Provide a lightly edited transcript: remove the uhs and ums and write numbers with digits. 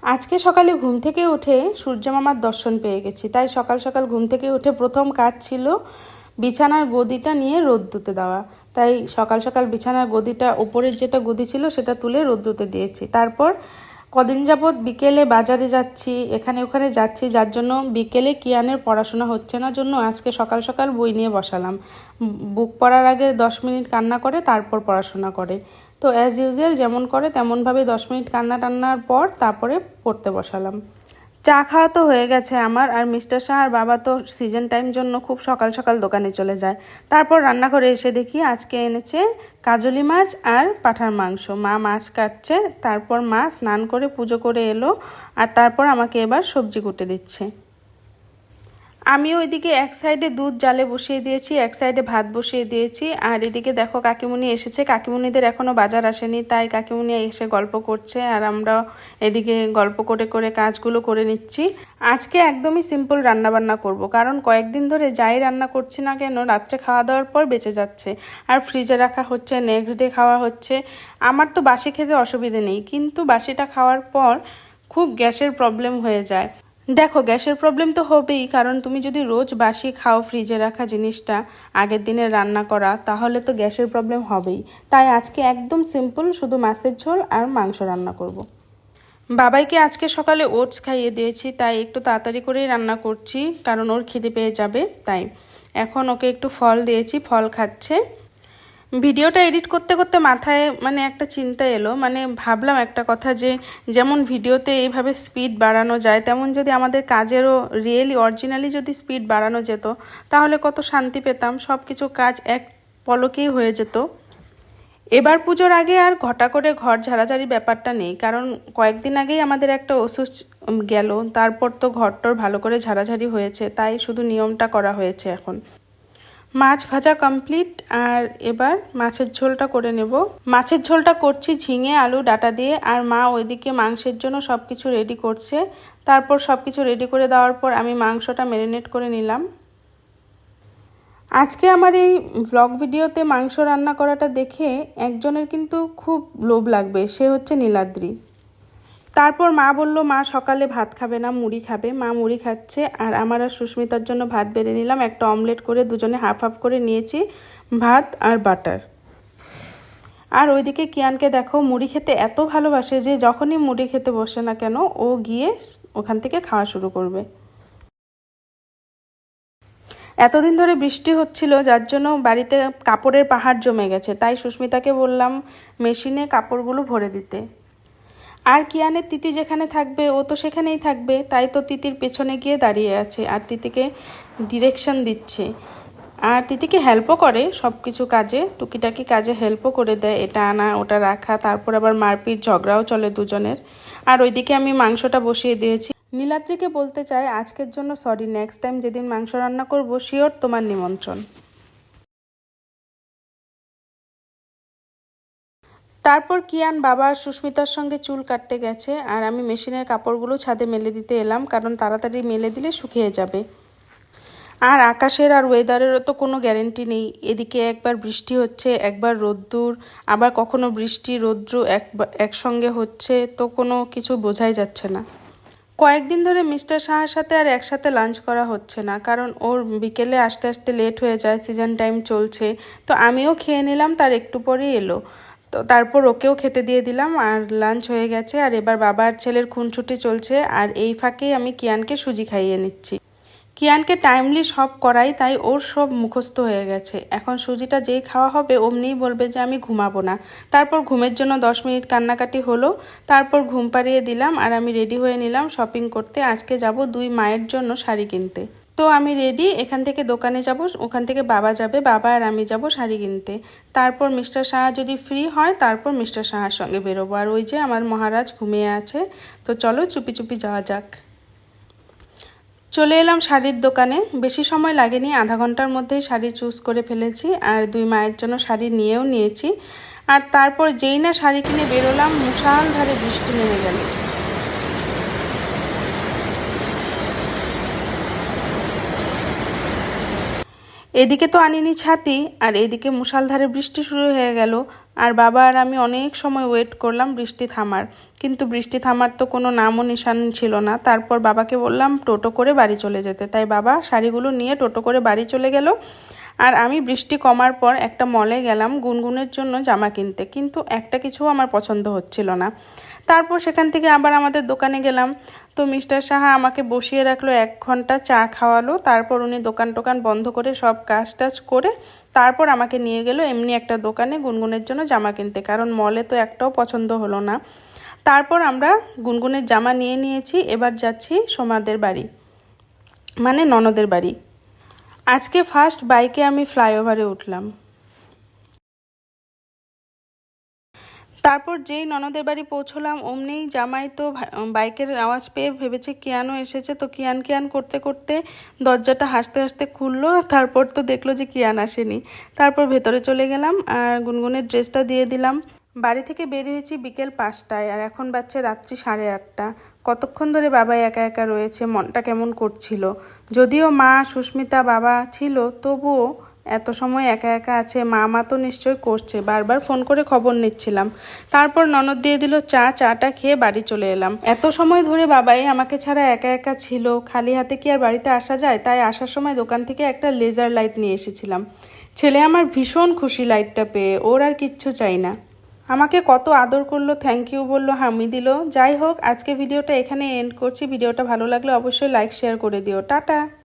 আজকে সকালে ঘুম থেকে উঠে সূর্য মামার দর্শন পেয়ে গেছি, তাই সকাল সকাল ঘুম থেকে উঠে প্রথম কাজ ছিল বিছানার গদিটা নিয়ে রোদ্দুতে দেওয়া। তাই সকাল সকাল বিছানার গদিটা, উপরের যেটা গদি ছিল সেটা তুলে রোদ্দুতে দিয়েছি। তারপর কদিন যাবৎ বিকেলে বাজারে যাচ্ছি, এখানে ওখানে যাচ্ছি, যার জন্য বিকেলে কিয়ানের পড়াশোনা হচ্ছে না, জন্য আজকে সকাল সকাল বই নিয়ে বসালাম। বুক পড়ার আগে 10 মিনিট কান্না করে তারপর পড়াশোনা করে। তো অ্যাজ ইউজুয়াল যেমন করে তেমনভাবে 10 মিনিট কান্না টান্নার পর তারপরে পড়তে বসালাম। চা খাওয়া তো হয়ে গেছে আমার, আর মিস্টার শাহর বাবা তো সিজন টাইম জন্য খুব সকাল সকাল দোকানে চলে যায়। তারপর রান্নাঘরে এসে দেখি আজকে এনেছে কাজলি মাছ আর পাঁঠার মাংস। মা মাছ কাটছে, তারপর মা স্নান করে পুজো করে এলো, আর তারপর আমাকে এবার সবজি কুটে দিচ্ছে। আমি ওইদিকে এক সাইডে দুধ জালে বসিয়ে দিয়েছি, এক সাইডে ভাত বসিয়ে দিয়েছি, আর এদিকে দেখো কাকিমুনি এসেছে। কাকিমুনিদের এখনও বাজার আসেনি, তাই কাকিমুনি এসে গল্প করছে, আর আমরা এদিকে গল্প করে করে কাজগুলো করে নিচ্ছি। আজকে একদমই সিম্পল রান্নাবান্না করব, কারণ কয়েকদিন ধরে যাই রান্না করছি না কেন রাত্রে খাওয়া দাওয়ার পর বেঁচে যাচ্ছে, আর ফ্রিজে রাখা হচ্ছে, নেক্সট ডে খাওয়া হচ্ছে। আমার তো বাসি খেতে অসুবিধে নেই, কিন্তু বাসিটা খাওয়ার পর খুব গ্যাসের প্রবলেম হয়ে যায়। দেখো, গ্যাসের প্রবলেম তো হবেই, কারণ তুমি যদি রোজ বাসি খাও ফ্রিজে রাখা জিনিসটা আগের দিনের রান্না করা, তাহলে তো গ্যাসের প্রবলেম হবেই। তাই আজকে একদম সিম্পল শুধু মাছের ঝোল আর মাংস রান্না করব। বাবাইকে আজকে সকালে ওটস খাইয়ে দিয়েছি, তাই একটু তাড়াতাড়ি করেই রান্না করছি, কারণ ওর খিদে পেয়ে যাবে। তাই এখন ওকে একটু ফল দিয়েছি, ফল খাচ্ছে। ভিডিওটা এডিট করতে করতে মাথায় একটা চিন্তা এলো, ভাবলাম একটা কথা, যে যেমন ভিডিওতে এইভাবে স্পিড বাড়ানো যায়, তেমন যদি আমাদের কাজেরও রিয়েলি অরিজিনালি যদি স্পিড বাড়ানো যেত, তাহলে কত শান্তি পেতাম, সব কিছু কাজ এক পলকেই হয়ে যেত। এবার পুজোর আগে আর ঘটা করে ঘর ঝাড়াঝাড়ি ব্যাপারটা নেই, কারণ কয়েকদিন আগেই আমাদের একটা ওষুধ গেল, তারপর তো ঘরটর ভালো করে ঝাড়াঝাড়ি হয়েছে, তাই শুধু নিয়মটা করা হয়েছে এখন। মাছ ভাজা কমপ্লিট, আর এবার মাছের ঝোলটা করে নেব। মাছের ঝোলটা করছি ঝিঙে আলু ডাঁটা দিয়ে, আর মা ওইদিকে মাংসের জন্য সব কিছু রেডি করছে। তারপর সব কিছু রেডি করে দেওয়ার পর আমি মাংসটা ম্যারিনেট করে নিলাম। আজকে আমার এই ভ্লগ ভিডিওতে মাংস রান্না করাটা দেখে একজনের কিন্তু খুব লোভ লাগবে, সে হচ্ছে নীলাদ্রি। তারপর মা বলল মা সকালে ভাত খাবে না, মুড়ি খাবে। মা মুড়ি খাচ্ছে, আর আমার আর সুস্মিতার জন্য ভাত বেড়ে নিলাম। একটা অমলেট করে দুজনে হাফ হাফ করে নিয়েছি, ভাত আর বাটার। আর ওইদিকে কিয়ানকে দেখো, মুড়ি খেতে এত ভালোবাসে যে যখনই মুড়ি খেতে বসে না কেন ও গিয়ে ওখান থেকে খাওয়া শুরু করবে। এতদিন ধরে বৃষ্টি হচ্ছিল, যার জন্য বাড়িতে কাপড়ের পাহাড় জমে গেছে, তাই সুস্মিতাকে বললাম মেশিনে কাপড়গুলো ভরে দিতে। আর কিয়ানের তিতি যেখানে থাকবে ও তো সেখানেই থাকবে, তাই তো তিতির পেছনে গিয়ে দাঁড়িয়ে আছে, আর তিতিকে ডিরেকশন দিচ্ছে, আর তিতিকে হেল্পও করে সব কিছু কাজে, টুকিটাকি কাজে হেল্পও করে দেয়, এটা আনা ওটা রাখা, তারপর আবার মারপিট ঝগড়াও চলে দুজনের। আর ওইদিকে আমি মাংসটা বসিয়ে দিয়েছি। নীলাদ্রিকে বলতে চাই আজকের জন্য সরি, নেক্সট টাইম যেদিন মাংস রান্না করব শিওর তোমার নিমন্ত্রণ। তারপর কিয়ান বাবা আর সুস্মিতার সঙ্গে চুল কাটতে গেছে, আর আমি মেশিনের কাপড়গুলো ছাদে মেলে দিতে এলাম, কারণ তাড়াতাড়ি মেলে দিলে শুকিয়ে যাবে। আর আকাশের আর ওয়েদারেরও তো কোনো গ্যারেন্টি নেই, এদিকে একবার বৃষ্টি হচ্ছে, একবার রোদ্দুর, আবার কখনো বৃষ্টি রৌদ্র একসঙ্গে হচ্ছে, তো কোনো কিছু বোঝাই যাচ্ছে না। কয়েকদিন ধরে মিস্টার শাহর সাথে আর একসাথে লাঞ্চ করা হচ্ছে না, কারণ ওর বিকেলে আসতে আসতে লেট হয়ে যায়, সিজন টাইম চলছে। তো আমিও খেয়ে নিলাম, তার একটু পরেই এলো, তো তারপর ওকেও খেতে দিয়ে দিলাম, আর লাঞ্চ হয়ে গেছে। আর এবার বাবার ছেলের খুনছুটি চলছে, আর এই ফাঁকেই আমি কিয়ানকে সুজি খাইয়ে নিচ্ছি। কিয়ানকে টাইমলি সব করাই, তাই ওর সব মুখস্থ হয়ে গেছে। এখন সুজিটা যেই খাওয়া হবে অমনিই বলবে যে আমি ঘুমাবো না। তারপর ঘুমের জন্য 10 মিনিট কান্নাকাটি হলো, তারপর ঘুম পাড়িয়ে দিলাম, আর আমি রেডি হয়ে নিলাম শপিং করতে। আজকে যাব দুই মায়ের জন্য শাড়ি কিনতে। তো আমি রেডি, এখান থেকে দোকানে যাব, ওখান থেকে বাবা যাবে, বাবা আর আমি যাব শাড়ি কিনতে। তারপর মিস্টার সাহা যদি ফ্রি হয় তারপর মিস্টার সাহার সঙ্গে বেরোবো। আর ওই যে আমার মহারাজ ঘুমিয়ে আছে, তো চলো চুপি চুপি যাওয়া যাক। চলে এলাম শাড়ির দোকানে, বেশি সময় লাগেনি, আধা ঘন্টার মধ্যেই শাড়ি চুজ করে ফেলেছি, আর দুই মায়ের জন্য শাড়ি নিয়েও নিয়েছি। আর তারপর যেই না শাড়ি কিনে বেরোলাম, মুষালধারে বৃষ্টি নেমে গেল। এদিকে তো আনিনি ছাতি, আর এদিকে মুষালধারে বৃষ্টি শুরু হয়ে গেল। আর বাবা আর আমি অনেক সময় ওয়েট করলাম বৃষ্টি থামার, কিন্তু বৃষ্টি থামার তো কোনো নামও নিশান ছিল না। তারপর বাবাকে বললাম টোটো করে বাড়ি চলে যেতে, তাই বাবা শাড়িগুলো নিয়ে টোটো করে বাড়ি চলে গেল। আর আমি বৃষ্টি কমার পর একটা মলে গেলাম গুনগুনের জন্য জামা কিনতে, কিন্তু একটা কিছু আমার পছন্দ হচ্ছিল না। তারপর সেখান থেকে আবার আমাদের দোকানে গেলাম। তো মিস্টার সাহা আমাকে বসিয়ে রাখলো, 1 ঘন্টা চা খাওয়ালো। তারপর উনি দোকান টোকান বন্ধ করে সব কাজ টাজ করে তারপর আমাকে নিয়ে গেল এমনি একটা দোকানে গুনগুনের জন্য জামা কিনতে, কারণ মলে তো একটাও পছন্দ হলো না। তারপর আমরা গুনগুনের জামা নিয়ে নিয়েছি। এবার যাচ্ছি সোমাদের বাড়ি, মানে ননদের বাড়ি। আজকে ফার্স্ট বাইকে আমি ফ্লাইওভারে উঠলাম। তারপর যেই ননদের বাড়ি পৌঁছলাম অমনিই জামাই তো বাইকের আওয়াজ পেয়ে ভেবেছে কিয়ানও এসেছে, তো কিয়ান কিয়ান করতে করতে দরজাটা হাসতে হাসতে খুললো। তারপর তো দেখলো যে কিয়ান আসেনি। তারপর ভেতরে চলে গেলাম আর গুনগুনের ড্রেসটা দিয়ে দিলাম। বাড়ি থেকে বের হয়েছি বিকেল 5টায়, আর এখন বাজছে রাত্রি 8:30। কতক্ষণ ধরে বাবা একা একা রয়েছে, মনটা কেমন করছিল। যদিও মা সুস্মিতা বাবা ছিল, তবুও এত সময় একা একা আছে, মা তো নিশ্চয় করছে। বারবার ফোন করে খবর নিচ্ছিলাম। তারপর ননদ দিয়ে দিল চা, চাটা খেয়ে বাড়ি চলে এলাম। এত সময় ধরে বাবাই আমাকে ছাড়া একা একা ছিল, খালি হাতে কি আর বাড়িতে আসা যায়? তাই আসার সময় দোকান থেকে একটা লেজার লাইট নিয়ে এসেছিলাম। ছেলে আমার ভীষণ খুশি লাইটটা পেয়ে, ওর আর কিচ্ছু চাই না। আমাকে কত আদর করলো, থ্যাংক ইউ বললো, হামি দিল। যাই হোক, আজকে ভিডিওটা এখানে এন্ড করছি। ভিডিওটা ভালো লাগলে অবশ্যই লাইক শেয়ার করে দিও। টাটা।